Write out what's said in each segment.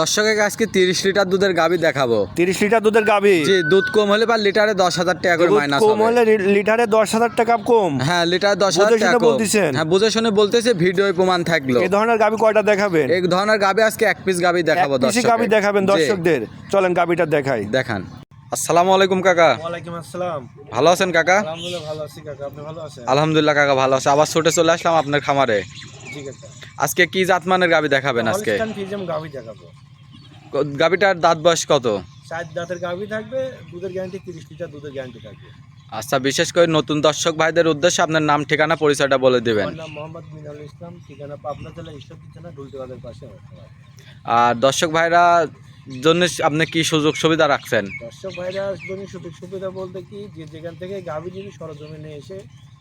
দর্শককে আজকে 30 লিটার দুধের গাভী দেখাবো। 30 লিটার দুধের গাভী। জি, দুধ কম হলে বা লিটারে 10,000 টাকা করে মাইনাস হবে। কম হলে লিটারে 10,000 টাকা কম। হ্যাঁ, লিটারে 10,000 টাকা কম। হ্যাঁ, বুঝে শুনে বলতেছে, ভিডিওয় প্রমাণ থাকলো। এই ধরনের গাভী কয়টা দেখাবেন? এই ধরনের গাভী আজকে এক পিস গাভী দেখাবো দর্শককে। গাভী দেখাবেন দর্শকদের। চলেন গাভীটা দেখাই। দেখান। আসসালামু আলাইকুম কাকা। ওয়ালাইকুম আসসালাম। ভালো আছেন কাকা? আলহামদুলিল্লাহ ভালো আছি কাকা, আপনি ভালো আছেন? আলহামদুলিল্লাহ কাকা ভালো আছে। আবার ছুটে চলে আসলাম আপনার খামারে। জি কাকা। আজকে কি জাতমানের গাভী দেখাবেন আজকে? হলস্টাইন ফ্রিজিয়ান গাভী দেখাবো। গাভীটার দাঁত বয়স কত? 7 দাঁতের গাভী থাকবে, দুধের গ্যারান্টি 30 লিটার দুধের গ্যারান্টি থাকবে। আচ্ছা, বিশেষ করে নতুন দর্শক ভাইদের উদ্দেশ্যে আপনার নাম ঠিকানা পরিচয়টা বলে দিবেন। আমার নাম মোহাম্মদ মিনারুল ইসলাম, ঠিকানা পাবনা জেলা ঈশ্বরদী থানা ডুলটিবাজার পাশে। আর দর্শক ভাইরা জন্য আপনি কি সুযোগ সুবিধা রাখছেন? দর্শক ভাইরা জন্য সুযোগ সুবিধা বলতে কি, যে যেখান থেকে গাভী নিবি সরজমিনে এসে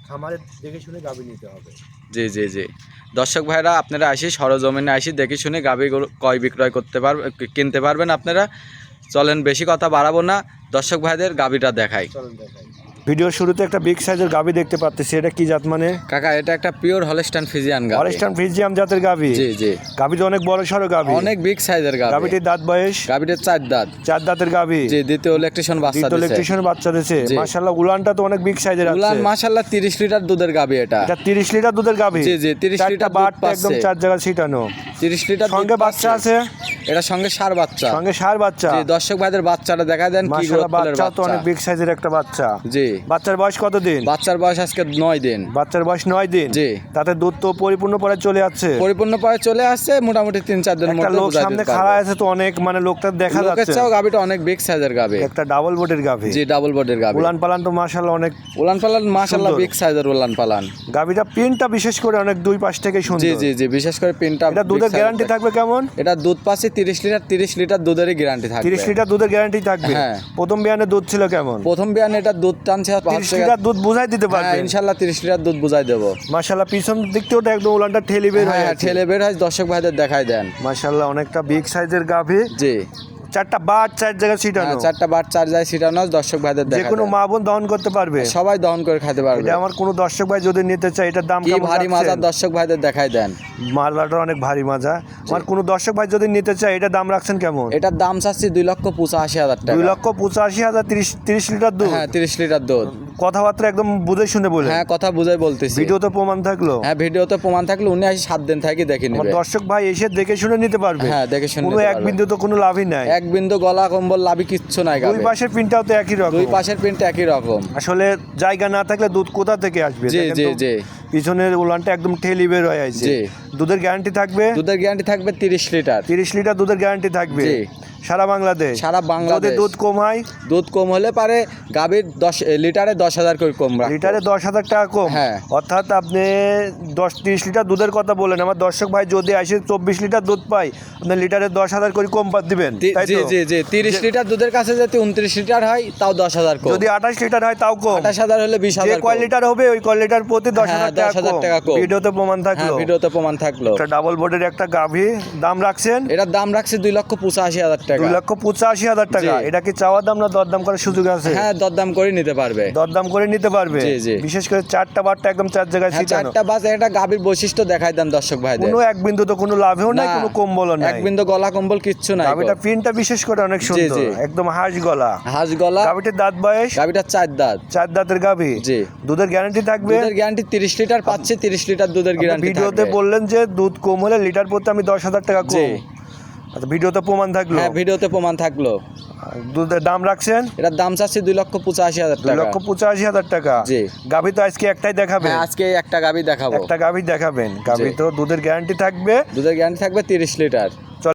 খামারে দেখে শুনে গাভী নিতে হবে। জি জি জি, দর্শক ভাইরা আপনারা আসি সরজমিনে আসি দেখে শুনে গাভী ক্রয় বিক্রয় করতে পারবেন, কিনতে পারবেন আপনারা। চলেন বেশি কথা বাড়াবো না, দর্শক ভাইদের গাভীটা দেখাই। চলেন দেখাই। ভিডিওর শুরুতে একটা বিগ সাইজের গাভী দেখতে পাচ্ছি, এটা কি জাত মানে? কাকা, এটা একটা পিওর হলস্টাইন ফ্রিজিয়ান গাভী। হলস্টাইন ফ্রিজিয়ান জাতের গাভী। জি জি, গাভীটা অনেক বড় সড়ো গাভী, অনেক বিগ সাইজের গাভী। গাভীটির দাঁত বয়স? গাভীটার 4 দাঁত। 4 দাঁতের গাভী। জি, দ্বিতীয় ইলেকট্রিশন বাচ্চা দিয়েছে। ইলেকট্রিশন বাচ্চা দিয়েছে। মাশাআল্লাহ, উলানটা তো অনেক বিগ সাইজের আছে। উলান মাশাআল্লাহ 30 লিটার দুধের গাভী এটা। এটা 30 লিটার দুধের গাভী। জি জি, 30 লিটার দুধ পাচ্ছে। একদম 4 জায়গা ছিটানো। 30 লিটার সঙ্গে বাচ্চা আছে। এটা সঙ্গে ষাঁড় বাচ্চা। সঙ্গে ষাঁড় বাচ্চা। জি, দর্শক ভাইদের বাচ্চাটা দেখা দেন কি মাশাআল্লাহ, গ্রোথের বাচ্চা তো বাচ্চা। অনেক বিগ সাইজের একটা বাচ্চা। জি, বাচ্চার বয়স কত দিন? বাচ্চার বয়স আজকে 9 দিন। বাচ্চার বয়স 9 দিন। জি, তাতে দুধ তো পরিপূর্ণ পরে চলে যাচ্ছে। পরিপূর্ণ পরে চলে আসছে, মোটামুটি 3-4 দিনের একটা মধ্যে লোক বুঝাই সামনে দিতে খাড়া পারবো। আছে তো অনেক, মানে লোকটা দেখা লোকের যাচ্ছে। চাও গাভীটা অনেক বিগ সাইজের গাভী। একটা ডাবল বডির গাভী। জি, ডাবল বডির গাভী। উলান পালান তো মাশাআল্লাহ অনেক। উলান পালান মাশাআল্লাহ সুন্দর। বিগ সাইজের উলান পালান। গাভীটা প্রিন্টটা বিশেষ করে অনেক দুই পাশ থেকে সুন্দর। জি জি জি, বিশেষ করে পিনটা। এটা দুধের গ্যারান্টি থাকবে কেমন? এটা দুধ পাচ্ছে 30 লিটার দুধেরই গ্যারান্টি থাকবে। 30 লিটার দুধের গ্যারান্টি থাকবে। হ্যাঁ। প্রথম বিয়ানে দুধ ছিল কেমন? প্রথম বিয়ানে এটা দুধ টানছে 30 লিটার দুধ বুঝাই দিতে হ্যাঁ, পারবে ইনশাআল্লাহ 30 লিটার দুধ বুঝাই দেবো। মাশাআল্লাহ, পিছন দিক থেকে ওটা একদম উলানটা ঠেলি বের হয়ে হ্যাঁ, আছে। ঠেলে বের হয়, দর্শক ভাইদের দেখাই দেন। মাশাআল্লাহ, অনেকটা বিগ সাইজের গাভী। জি, 4টা বাট 4 জায়গায় ছিটানো। 4টা বাট 4 যায় ছিটানো, দর্শক ভাইদের যে দেখাই কোনো দেন। মা বোন দহন করতে পারবে। সবাই দহন করে খেতে পারবে। এটা আমার কোনো দর্শক ভাই যদি নিতে চায়, এটার দাম কি কেমন? ভারী মাজা, দর্শক ভাইদের দেখাই দেন। মালটা অনেক ভারী মাজা। আমার কোনো দর্শক ভাই যদি নিতে চায়, এটার দাম রাখছেন কেমন? এটার দাম চাচ্ছি 2,85,000 টাকা। 2,85,000। 30 লিটার দুধ। হ্যাঁ, 30 লিটার দুধ। কথাবার্তা একদম বুঝে শুনে বলে। হ্যাঁ, কথা বুঝাই বলতেছি। ভিডিওতে প্রমাণ থাকলো। হ্যাঁ, ভিডিওতে প্রমাণ থাকলে উনি আসি 7 দিন থাকি দেখে আমার নেবে। দর্শক ভাই এসে দেখে শুনে নিতে পারবে। হ্যাঁ, দেখে শুনে কোনো নিতে এক পারবে। বিন্দু তো কোনো লাভই নাই। এক বিন্দু গলা কম্বল লাভি কিচ্ছু নাই দুই গাবে। পাশের পিনটাও তো একই রকম। দুই পাশের প্রিন্ট একই রকম। আসলে জায়গা না থাকলে দুধ কোথা থেকে আসবে? জি দেখেন জি তো, জি পিছনের উলানটা একদম ঠেলি বের হয়ে আছে। জি। দুধের গ্যারান্টি থাকবে? দুধের গ্যারান্টি থাকবে 30 লিটার। 30 লিটার দুধের গ্যারান্টি থাকবে জি। সারা বাংলাদেশ। সারা বাংলাদেশ। যদি দুধ কম হয়? দুধ কম হলে পারে গাভীর 10 লিটারে 10,000 করে কম রাখবো। লিটারে 10,000 টাকা কম। হ্যাঁ। অর্থাৎ আপনি 30 লিটার দুধের কথা বলেন, আমার দর্শক ভাই যদি আসে 24 লিটার দুধ পায়, আপনি লিটারে 10,000 করে কম দিবেন, তাই জি তো? জি জি, 30 লিটার দুধের কাছে যদি 29 লিটার হয় তাও 10,000 কম। যদি 28 লিটার হয় তাও কম। 28,000 হলে যে 20,000 কয় লিটার হবে ওই কয় লিটার প্রতি 10,000 টাকা 10,000 টাকা কম। কম। ভিডিওতে প্রমাণ হ্যাঁ, থাকলো। ভিডিওতে প্রমাণ থাকলো। একটা ডাবল বডির একটা গাভী, দাম রাখছেন? এটার দাম রাখছে 2,85,000 টাকা। 2,85,000 টাকা। জি। এটা কি চাওয়া দাম না দরদাম করার সুযোগ আছে? হ্যাঁ, দরদাম করে নিতে পারবে। দরদাম করে নিতে পারবে। জি, জি। বিশেষ করে 4টা বারটা একদম 4 জায়গায় হ্যাঁ, ছিটানো। 4টা বাস একটা গাভীর বৈশিষ্ট্য দেখাই দেন দর্শক ভাইদের। কোনো এক বিন্দু তো কোনো লাভেও নাই, না, কোনো কম্বলও নাই। এক বিন্দু গলা কম্বল কিচ্ছু নাই। গাভীটা প্রিন্টটা বিশেষ করে অনেক সুন্দর, জি। একদম হাঁস গলা। হাঁস গলা। গাভীটির দাঁত বয়স? গাভীটার 4 দাঁত। 4 দাঁতের গাভী। জি। দুধের গ্যারান্টি থাকবে? দুধের গ্যারান্টি 30 লিটার পাচ্ছে, 30 লিটার দুধের আপনি গ্যারান্টি ভিডিওতে থাকবে। বললেন যে দুধ কম হলে লিটার প্রতি আমি 10,000 টাকা জি। কম। আচ্ছা, ভিডিওতে প্রমাণ থাকলো। হ্যাঁ, ভিডিওতে প্রমাণ থাকলো। দুধের দাম রাখছেন? এটার দাম চাচ্ছি 2,85,000 টাকা। 2,85,000 টাকা। জি। গাভী তো আজকে একটাই দেখাবেন? হ্যাঁ, আজকে একটা গাভী দেখাবো। একটা গাভী দেখাবেন। গাভী তো দুধের গ্যারান্টি থাকবে? দুধের গ্যারান্টি থাকবে 30 লিটার।